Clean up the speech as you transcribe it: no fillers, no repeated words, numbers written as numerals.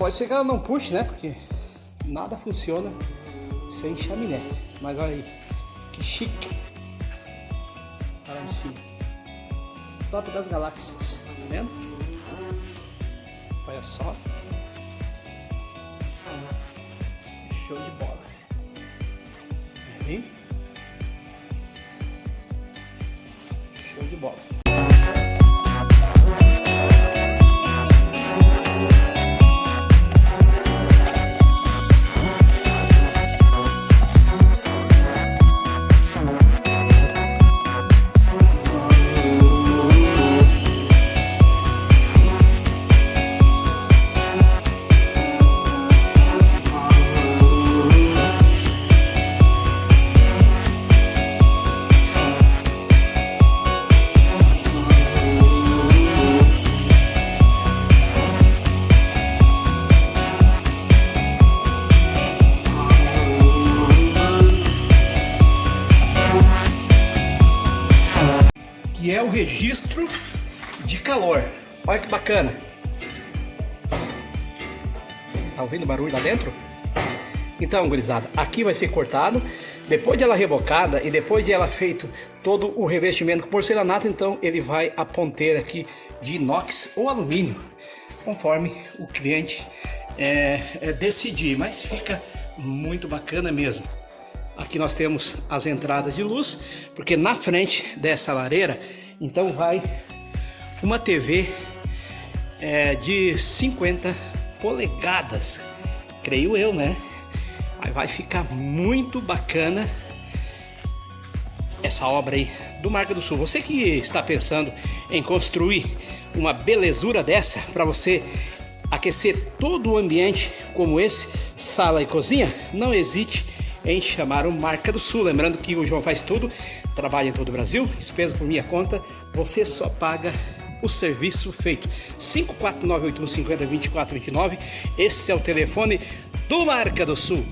Pode ser que ela não puxe, né? Porque nada funciona sem chaminé. Mas olha aí, que chique. Olha lá em cima. Top das galáxias, tá vendo? Olha só. Show de bola. Aí. Show de bola. Que é o registro de calor. Olha que bacana. Tá ouvindo o barulho lá dentro? Então, gurizada, aqui vai ser cortado. Depois de ela rebocada e depois de ela feito todo o revestimento com porcelanato, então ele vai a ponteira aqui de inox ou alumínio, conforme o cliente decidir. Mas fica muito bacana mesmo. Aqui nós temos as entradas de luz, porque na frente dessa lareira, então vai uma TV de 50 polegadas, creio eu, né? Mas vai ficar muito bacana essa obra aí do Marca do Sul. Você que está pensando em construir uma belezura dessa, para você aquecer todo o ambiente como esse, sala e cozinha, não hesite em chamar o Marca do Sul. Lembrando que o João faz tudo, trabalha em todo o Brasil, despesa por minha conta, você só paga o serviço feito. 54981502429, esse é o telefone do Marca do Sul.